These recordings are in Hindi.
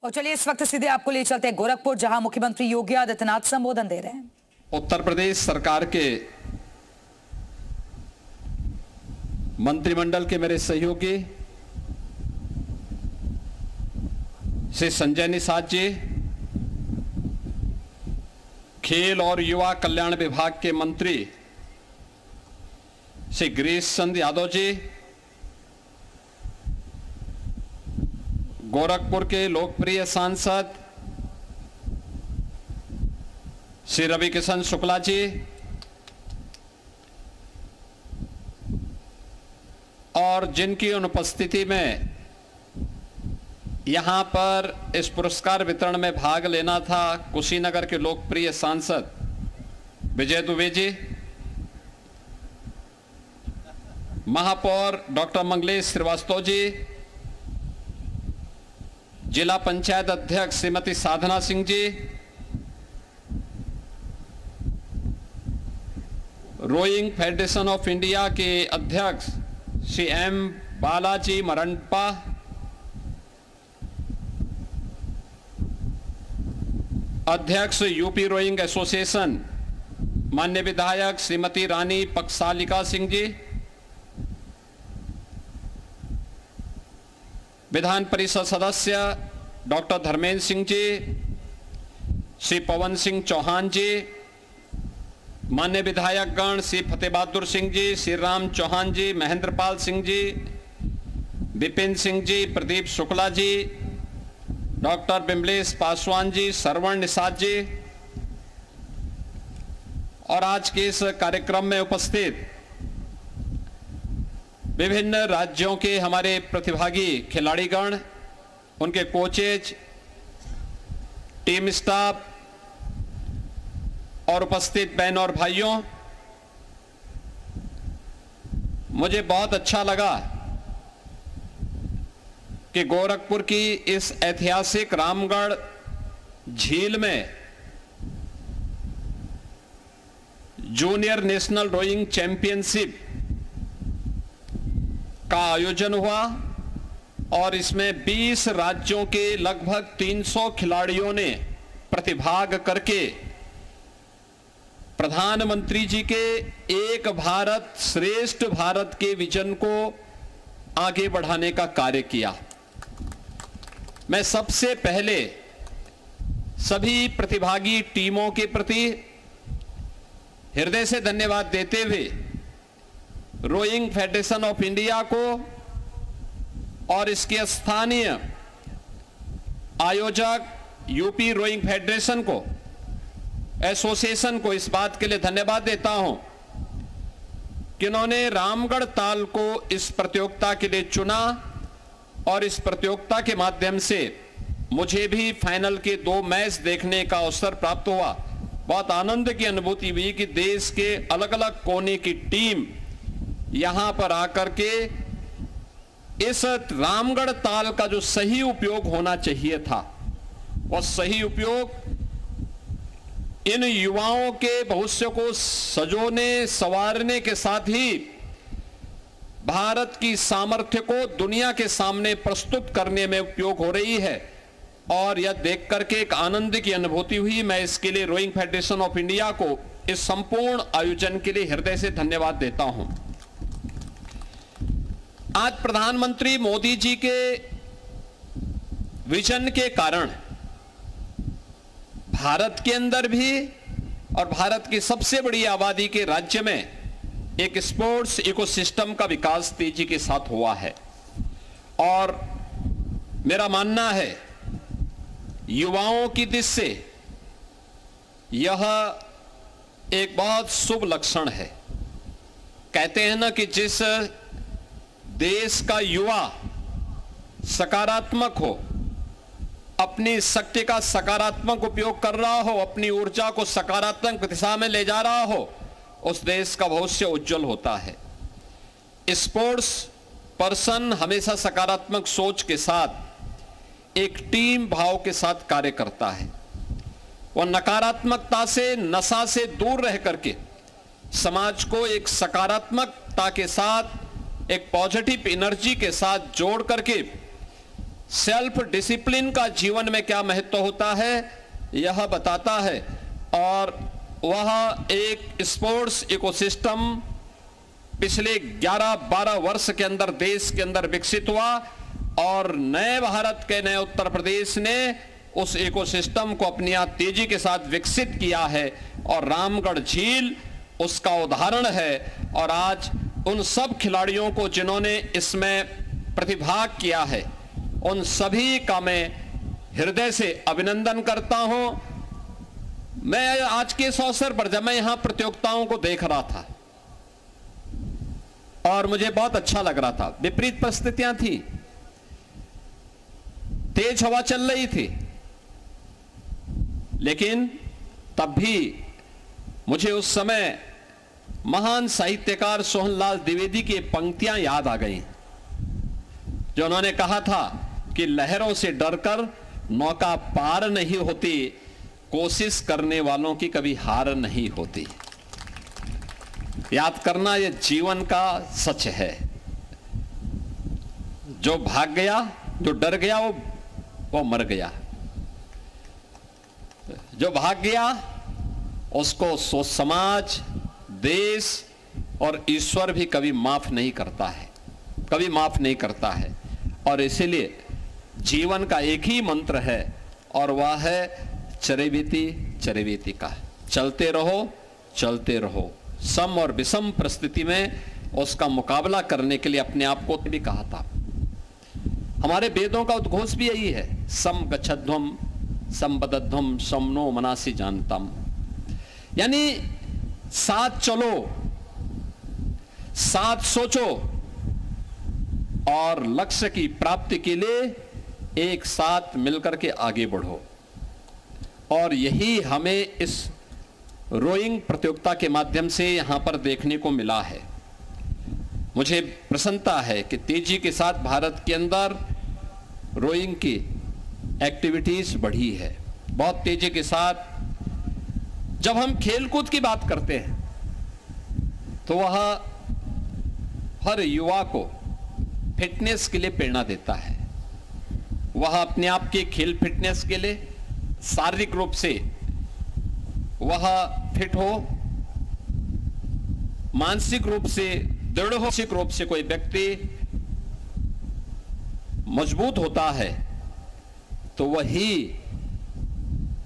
और चलिए इस वक्त सीधे आपको ले चलते हैं गोरखपुर, जहां मुख्यमंत्री योगी आदित्यनाथ संबोधन दे रहे हैं। उत्तर प्रदेश सरकार के मंत्रिमंडल के मेरे सहयोगी श्री संजय निषाद जी, खेल और युवा कल्याण विभाग के मंत्री श्री गिरीश चंद्र यादव जी, गोरखपुर के लोकप्रिय सांसद श्री रवि किशन शुक्ला जी और जिनकी अनुपस्थिति में यहां पर इस पुरस्कार वितरण में भाग लेना था कुशीनगर के लोकप्रिय सांसद विजय दुबे जी, महापौर डॉक्टर मंगलेश श्रीवास्तव जी, जिला पंचायत अध्यक्ष श्रीमती साधना Singh ji, rowing federation of India के अध्यक्ष श्री एम बालाजी मरंपा, अध्यक्ष यूपी रोइंग एसोसिएशन माननीय विधायक श्रीमती रानी पक्सालिका सिंह जी, विधान परिषद सदस्य डॉक्टर धर्मेंद्र सिंह जी, श्री पवन सिंह चौहान जी, माननीय विधायकगण श्री फतेह बहादुर सिंह जी, श्री राम चौहान जी, महेंद्रपाल सिंह जी, विपिन सिंह जी, प्रदीप शुक्ला जी, डॉक्टर बिमलेश पासवान जी, श्रवण निषाद जी और आज के इस कार्यक्रम में उपस्थित विभिन्न राज्यों के हमारे प्रतिभागी खिलाड़ीगण, उनके कोचेज, टीम स्टाफ और उपस्थित बहन और भाइयों, मुझे बहुत अच्छा लगा कि गोरखपुर की इस ऐतिहासिक रामगढ़ झील में जूनियर नेशनल रोइंग चैंपियनशिप का आयोजन हुआ और इसमें 20 राज्यों के लगभग 300 खिलाड़ियों ने प्रतिभाग करके प्रधानमंत्री जी के एक भारत श्रेष्ठ भारत के विजन को आगे बढ़ाने का कार्य किया। मैं सबसे पहले सभी प्रतिभागी टीमों के प्रति हृदय से धन्यवाद देते हुए रोइंग फेडरेशन ऑफ इंडिया को और इसके स्थानीय आयोजक यूपी रोइंग फेडरेशन को, एसोसिएशन को इस बात के लिए धन्यवाद देता हूं कि उन्होंने रामगढ़ ताल को इस प्रतियोगिता के लिए चुना और इस प्रतियोगिता के माध्यम से मुझे भी फाइनल के 2 मैच देखने का अवसर प्राप्त हुआ। बहुत आनंद की अनुभूति हुई कि देश के अलग अलग कोने की टीम यहां पर आकर के इस रामगढ़ ताल का जो सही उपयोग होना चाहिए था, वह सही उपयोग इन युवाओं के भविष्य को सजोने संवारने के साथ ही भारत की सामर्थ्य को दुनिया के सामने प्रस्तुत करने में उपयोग हो रही है और यह देख करके एक आनंद की अनुभूति हुई। मैं इसके लिए रोइंग फेडरेशन ऑफ इंडिया को इस संपूर्ण आयोजन के लिए हृदय से धन्यवाद देता हूं। आज प्रधानमंत्री मोदी जी के विजन के कारण भारत के अंदर भी और भारत की सबसे बड़ी आबादी के राज्य में एक स्पोर्ट्स इकोसिस्टम का विकास तेजी के साथ हुआ है और मेरा मानना है युवाओं की दृष्टि से यह एक बहुत शुभ लक्षण है। कहते हैं ना कि जिस देश का युवा सकारात्मक हो, अपनी शक्ति का सकारात्मक उपयोग कर रहा हो, अपनी ऊर्जा को सकारात्मक दिशा में ले जा रहा हो, उस देश का भविष्य उज्जवल होता है। स्पोर्ट्स पर्सन हमेशा सकारात्मक सोच के साथ एक टीम भाव के साथ कार्य करता है। वह नकारात्मकता से, नशा से दूर रह करके समाज को एक सकारात्मकता के साथ, एक पॉजिटिव एनर्जी के साथ जोड़ करके सेल्फ डिसिप्लिन का जीवन में क्या महत्व होता है यह बताता है। और वह एक स्पोर्ट्स इकोसिस्टम पिछले 11-12 वर्ष के अंदर देश के अंदर विकसित हुआ और नए भारत के नए उत्तर प्रदेश ने उस इकोसिस्टम को अपनी तेजी के साथ विकसित किया है और रामगढ़ झील उसका उदाहरण है। और आज उन सब खिलाड़ियों को जिन्होंने इसमें प्रतिभाग किया है उन सभी का मैं हृदय से अभिनंदन करता हूं। मैं आज के इस अवसर पर जब मैं यहां प्रतियोगिताओं को देख रहा था और मुझे बहुत अच्छा लग रहा था, विपरीत परिस्थितियां थी, तेज हवा चल रही थी, लेकिन तब भी मुझे उस समय महान साहित्यकार सोहनलाल द्विवेदी की पंक्तियां याद आ गई जो उन्होंने कहा था कि लहरों से डरकर नौका पार नहीं होती, कोशिश करने वालों की कभी हार नहीं होती। याद करना ये जीवन का सच है। जो भाग गया, जो डर गया वो मर गया। जो भाग गया उसको समाज, देश और ईश्वर भी कभी माफ नहीं करता है, कभी माफ नहीं करता है। और इसीलिए जीवन का एक ही मंत्र है और वह है चरैवेति चरैवेति का, चलते रहो चलते रहो। सम और विषम परिस्थिति में उसका मुकाबला करने के लिए अपने आप को भी कहा था। हमारे वेदों का उद्घोष भी यही है, सम गच्छध्वम संबद्धध्वम समनो मनासी जानतम, यानी साथ चलो, साथ सोचो और लक्ष्य की प्राप्ति के लिए एक साथ मिलकर के आगे बढ़ो। और यही हमें इस रोइंग प्रतियोगिता के माध्यम से यहां पर देखने को मिला है। मुझे प्रसन्नता है कि तेजी के साथ भारत के अंदर रोइंग की एक्टिविटीज बढ़ी है, बहुत तेजी के साथ। जब हम खेलकूद की बात करते हैं तो वह हर युवा को फिटनेस के लिए प्रेरणा देता है। वह अपने आप के खेल फिटनेस के लिए शारीरिक रूप से वह फिट हो, मानसिक रूप से दृढ़ हो, मानसिक रूप से कोई व्यक्ति मजबूत होता है तो वही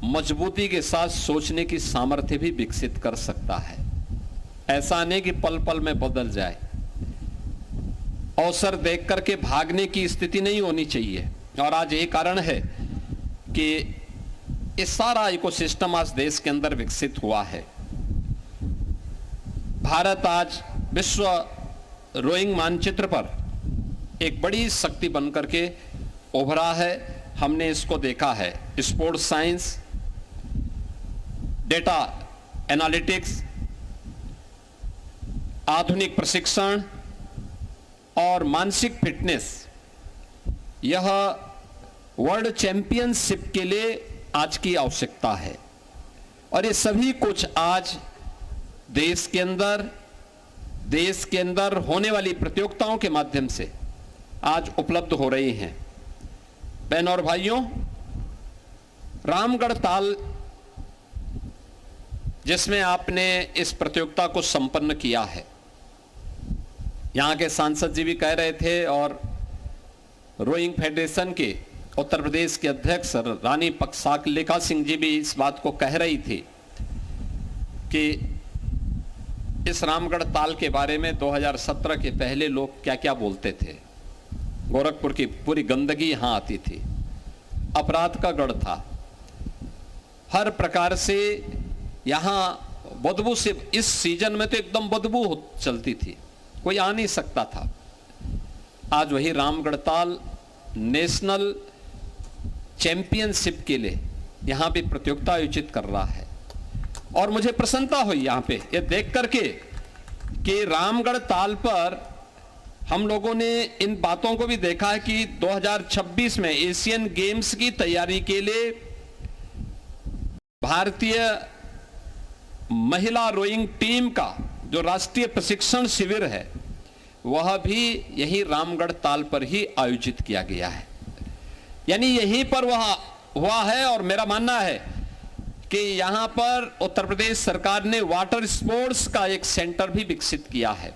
मजबूती के साथ सोचने की सामर्थ्य भी विकसित कर सकता है। ऐसा नहीं कि पल पल में बदल जाए। अवसर देख करके भागने की स्थिति नहीं होनी चाहिए। और आज यही कारण है कि ये सारा इकोसिस्टम आज देश के अंदर विकसित हुआ है। भारत आज विश्व रोइंग मानचित्र पर एक बड़ी शक्ति बनकर के उभरा है। हमने इसको देखा है, स्पोर्ट्स साइंस, डेटा एनालिटिक्स, आधुनिक प्रशिक्षण और मानसिक फिटनेस, यह वर्ल्ड चैंपियनशिप के लिए आज की आवश्यकता है। और ये सभी कुछ आज देश के अंदर होने वाली प्रतियोगिताओं के माध्यम से आज उपलब्ध हो रही हैं। बहनों और भाइयों, रामगढ़ ताल जिसमें आपने इस प्रतियोगिता को संपन्न किया है, यहां के सांसद जी भी कह रहे थे और रोइंग फेडरेशन के उत्तर प्रदेश के अध्यक्ष रानी पक्षालिका सिंह जी भी इस बात को कह रही थी कि इस रामगढ़ ताल के बारे में 2017 के पहले लोग क्या क्या बोलते थे। गोरखपुर की पूरी गंदगी यहां आती थी, अपराध का गढ़ था, हर प्रकार से यहां बदबू से, इस सीजन में तो एकदम बदबू चलती थी, कोई आ नहीं सकता था। आज वही रामगढ़ ताल नेशनल चैंपियनशिप के लिए यहां भी प्रतियोगिता आयोजित कर रहा है। और मुझे प्रसन्नता हुई यहां पे ये देख करके कि रामगढ़ ताल पर हम लोगों ने इन बातों को भी देखा है कि 2026 में एशियन गेम्स की तैयारी के लिए भारतीय महिला रोइंग टीम का जो राष्ट्रीय प्रशिक्षण शिविर है वह भी यही रामगढ़ ताल पर ही आयोजित किया गया है। यानी यहीं पर वह हुआ है। और मेरा मानना है कि यहां पर उत्तर प्रदेश सरकार ने वाटर स्पोर्ट्स का एक सेंटर भी विकसित किया है।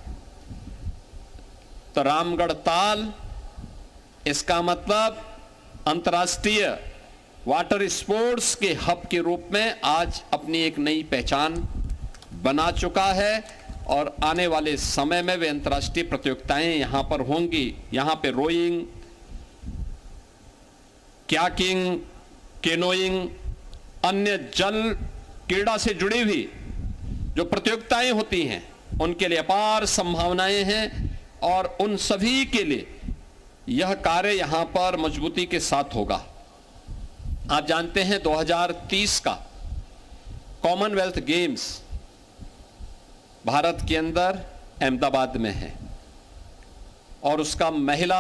तो रामगढ़ ताल, इसका मतलब अंतर्राष्ट्रीय वाटर स्पोर्ट्स के हब के रूप में आज अपनी एक नई पहचान बना चुका है। और आने वाले समय में वे अंतर्राष्ट्रीय प्रतियोगिताएं यहां पर होंगी। यहां पे रोइंग, क्याकिंग, केनोइंग, अन्य जल क्रीड़ा से जुड़ी हुई जो प्रतियोगिताएं होती हैं उनके लिए अपार संभावनाएं हैं। और उन सभी के लिए यह कार्य यहां पर मजबूती के साथ होगा। आप जानते हैं 2030 का कॉमनवेल्थ गेम्स भारत के अंदर अहमदाबाद में है और उसका महिला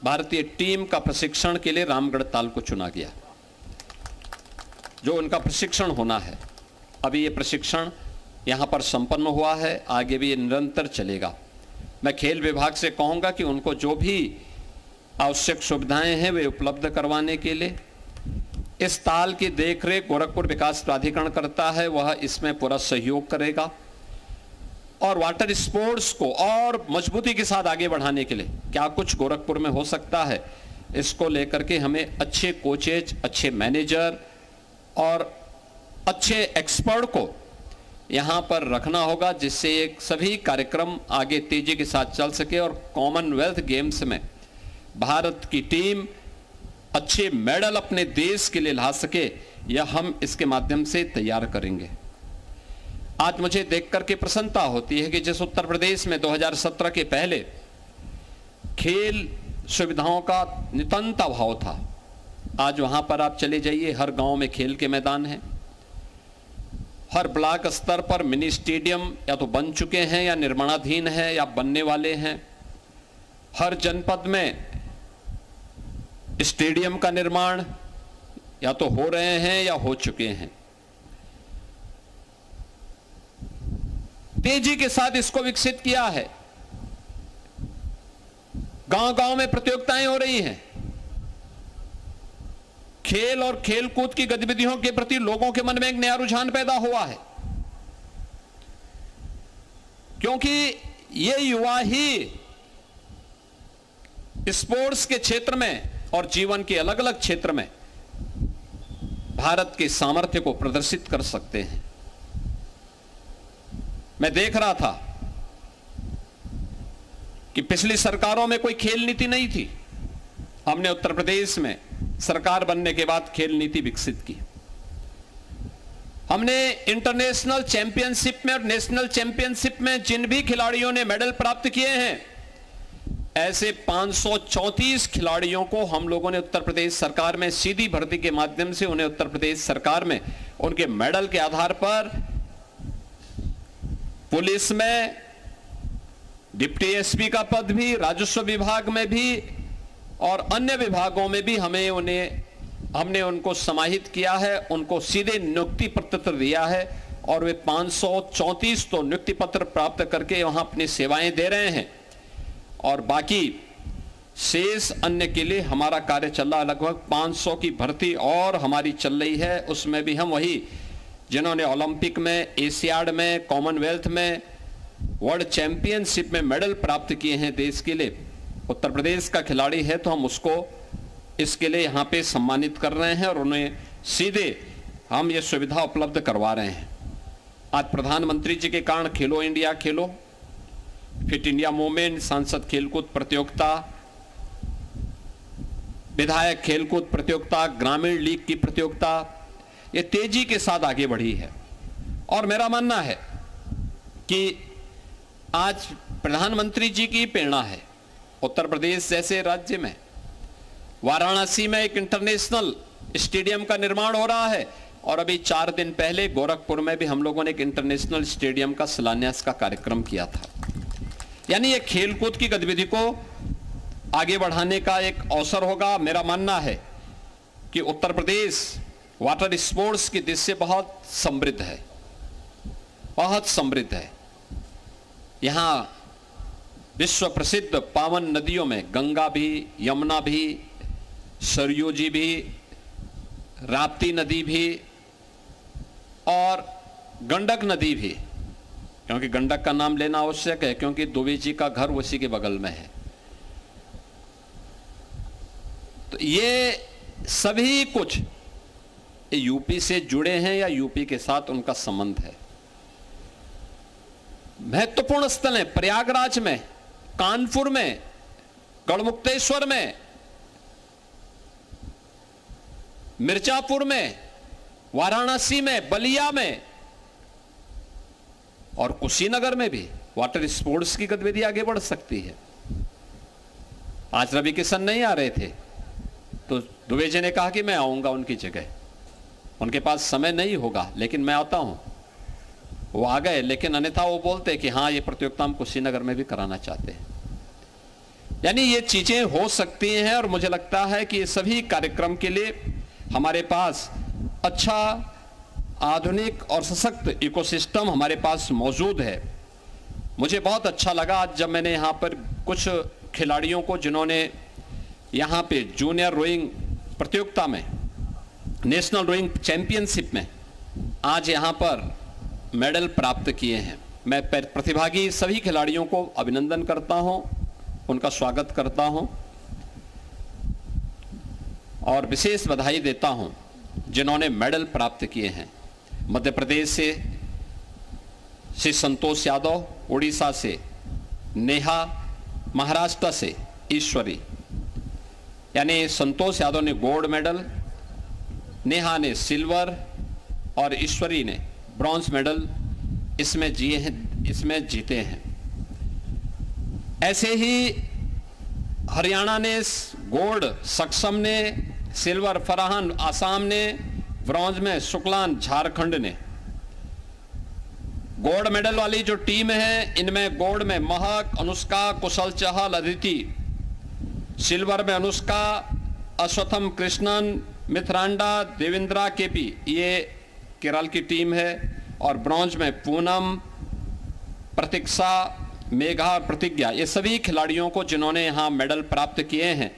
भारतीय टीम का प्रशिक्षण के लिए रामगढ़ ताल को चुना गया, जो उनका प्रशिक्षण होना है। अभी ये प्रशिक्षण यहां पर संपन्न हुआ है, आगे भी ये निरंतर चलेगा। मैं खेल विभाग से कहूंगा कि उनको जो भी आवश्यक सुविधाएं हैं वे उपलब्ध करवाने के लिए इस ताल की देखरेख गोरखपुर विकास प्राधिकरण करता है, वह इसमें पूरा सहयोग करेगा। और वाटर स्पोर्ट्स को और मजबूती के साथ आगे बढ़ाने के लिए क्या कुछ गोरखपुर में हो सकता है, इसको लेकर के हमें अच्छे कोचेज, अच्छे मैनेजर और अच्छे एक्सपर्ट को यहां पर रखना होगा, जिससे एक सभी कार्यक्रम आगे तेजी के साथ चल सके और कॉमनवेल्थ गेम्स में भारत की टीम अच्छे मेडल अपने देश के लिए ला सके, यह हम इसके माध्यम से तैयार करेंगे। आज मुझे देख करके प्रसन्नता होती है कि जिस उत्तर प्रदेश में 2017 के पहले खेल सुविधाओं का नितांत अभाव था, आज वहां पर आप चले जाइए, हर गांव में खेल के मैदान हैं। हर ब्लॉक स्तर पर मिनी स्टेडियम या तो बन चुके हैं या निर्माणाधीन है या बनने वाले हैं। हर जनपद में स्टेडियम का निर्माण या तो हो रहे हैं या हो चुके हैं। तेजी के साथ इसको विकसित किया है। गांव-गांव में प्रतियोगिताएं हो रही हैं। खेल और खेलकूद की गतिविधियों के प्रति लोगों के मन में एक नया रुझान पैदा हुआ है, क्योंकि ये युवा ही स्पोर्ट्स के क्षेत्र में और जीवन के अलग अलग क्षेत्र में भारत के सामर्थ्य को प्रदर्शित कर सकते हैं। मैं देख रहा था कि पिछली सरकारों में कोई खेल नीति नहीं थी। हमने उत्तर प्रदेश में सरकार बनने के बाद खेल नीति विकसित की। हमने इंटरनेशनल चैंपियनशिप में और नेशनल चैंपियनशिप में जिन भी खिलाड़ियों ने मेडल प्राप्त किए हैं, ऐसे 534 खिलाड़ियों को हम लोगों ने उत्तर प्रदेश सरकार में सीधी भर्ती के माध्यम से उन्हें उत्तर प्रदेश सरकार में उनके मेडल के आधार पर पुलिस में डिप्टी एसपी का पद भी, राजस्व विभाग में भी और अन्य विभागों में भी हमने उनको समाहित किया है, उनको सीधे नियुक्ति पत्र दिया है और वे 534 तो नियुक्ति पत्र प्राप्त करके वहां अपनी सेवाएं दे रहे हैं। और बाकी शेष अन्य के लिए हमारा कार्य चल रहा है। लगभग 500 की भर्ती और हमारी चल रही है। उसमें भी हम वही जिन्होंने ओलंपिक में, एशियाड में, कॉमनवेल्थ में, वर्ल्ड चैंपियनशिप में मेडल प्राप्त किए हैं देश के लिए, उत्तर प्रदेश का खिलाड़ी है तो हम उसको इसके लिए यहाँ पे सम्मानित कर रहे हैं और उन्हें सीधे हम ये सुविधा उपलब्ध करवा रहे हैं। आज प्रधानमंत्री जी के कारण खेलो इंडिया, खेलो फिट इंडिया मूवमेंट, सांसद खेलकूद प्रतियोगिता, विधायक खेलकूद प्रतियोगिता, ग्रामीण लीग की प्रतियोगिता, ये तेजी के साथ आगे बढ़ी है। और मेरा मानना है कि आज प्रधानमंत्री जी की प्रेरणा है। उत्तर प्रदेश जैसे राज्य में वाराणसी में एक इंटरनेशनल स्टेडियम का निर्माण हो रहा है और अभी 4 दिन पहले गोरखपुर में भी हम लोगों ने एक इंटरनेशनल स्टेडियम का शिलान्यास का कार्यक्रम किया था। यानी ये खेलकूद की गतिविधि को आगे बढ़ाने का एक अवसर होगा। मेरा मानना है कि उत्तर प्रदेश वाटर स्पोर्ट्स की दृष्टि से बहुत समृद्ध है, बहुत समृद्ध है। यहां विश्व प्रसिद्ध पावन नदियों में गंगा भी, यमुना भी, सरयू जी भी, राप्ती नदी भी और गंडक नदी भी, क्योंकि गंडक का नाम लेना आवश्यक है क्योंकि दुबे जी का घर उसी के बगल में है। तो ये सभी कुछ यूपी से जुड़े हैं या यूपी के साथ उनका संबंध है। महत्वपूर्ण स्थल है प्रयागराज में, कानपुर में, गढ़मुक्तेश्वर में, मिर्जापुर में, वाराणसी में, बलिया में और कुशीनगर में भी वाटर स्पोर्ट्स की गतिविधि आगे बढ़ सकती है। आज रवि किशन नहीं आ रहे थे तो दुबे जी ने कहा कि मैं आऊंगा उनकी जगह, उनके पास समय नहीं होगा लेकिन मैं आता हूं। वो आ गए, लेकिन अन्यथा वो बोलते कि हाँ ये प्रतियोगिता हम कुशीनगर में भी कराना चाहते हैं। यानी ये चीजें हो सकती हैं और मुझे लगता है कि ये सभी कार्यक्रम के लिए हमारे पास अच्छा, आधुनिक और सशक्त इकोसिस्टम हमारे पास मौजूद है। मुझे बहुत अच्छा लगा आज जब मैंने यहाँ पर कुछ खिलाड़ियों को, जिन्होंने यहाँ पे जूनियर रोइंग प्रतियोगिता में, नेशनल रोइंग चैंपियनशिप में आज यहाँ पर मेडल प्राप्त किए हैं, मैं प्रतिभागी सभी खिलाड़ियों को अभिनंदन करता हूँ, उनका स्वागत करता हूँ और विशेष बधाई देता हूँ जिन्होंने मेडल प्राप्त किए हैं। मध्य प्रदेश से श्री संतोष यादव, उड़ीसा से नेहा, महाराष्ट्र से ईश्वरी। यानी संतोष यादव ने गोल्ड मेडल, नेहा ने सिल्वर और ईश्वरी ने ब्रॉन्ज मेडल इसमें जीते हैं। ऐसे ही हरियाणा ने गोल्ड, सक्षम ने सिल्वर, फरहान आसाम ने, ब्रॉन्ज में शुक्लान झारखंड ने। गोल्ड मेडल वाली जो टीम है इनमें गोल्ड में महक, अनुष्का, कुशल चहल, अदिति, सिल्वर में अनुष्का, अश्वथम कृष्णन, मिथरांडा, देवेंद्रा केपी, ये केरल की टीम है, और ब्रॉन्ज में पूनम, प्रतीक्षा, मेघा और प्रतिज्ञा। ये सभी खिलाड़ियों को जिन्होंने यहाँ मेडल प्राप्त किए हैं,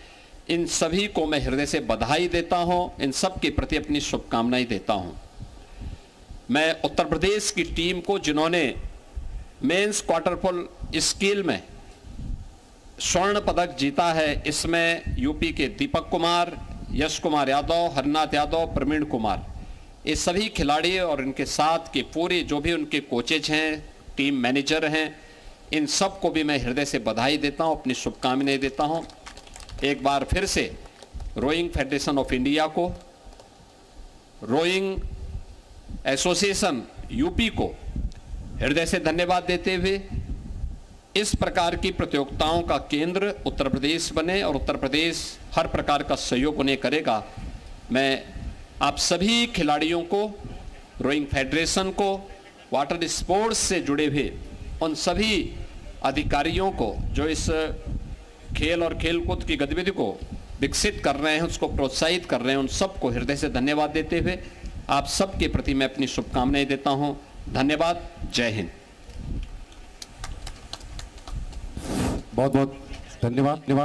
इन सभी को मैं हृदय से बधाई देता हूँ, इन सब के प्रति अपनी शुभकामनाएं देता हूँ। मैं उत्तर प्रदेश की टीम को जिन्होंने मेंस क्वार्टरफुल स्किल में स्वर्ण पदक जीता है, इसमें यूपी के दीपक कुमार, यश कुमार यादव, हरनाथ यादव, प्रवीण कुमार, ये सभी खिलाड़ी और इनके साथ के पूरे जो भी उनके कोचेज हैं, टीम मैनेजर हैं, इन सब को भी मैं हृदय से बधाई देता हूं, अपनी शुभकामनाएं देता हूं। एक बार फिर से रोइंग फेडरेशन ऑफ इंडिया को, रोइंग एसोसिएशन यूपी को हृदय से धन्यवाद देते हुए इस प्रकार की प्रतियोगिताओं का केंद्र उत्तर प्रदेश बने और उत्तर प्रदेश हर प्रकार का सहयोग उन्हें करेगा। मैं आप सभी खिलाड़ियों को, रोइंग फेडरेशन को, वाटर स्पोर्ट्स से जुड़े हुए उन सभी अधिकारियों को जो इस खेल और खेलकूद की गतिविधि को विकसित कर रहे हैं, उसको प्रोत्साहित कर रहे हैं, उन सबको हृदय से धन्यवाद देते हुए आप सबके प्रति मैं अपनी शुभकामनाएं देता हूं। धन्यवाद। जय हिंद। बहुत बहुत धन्यवाद।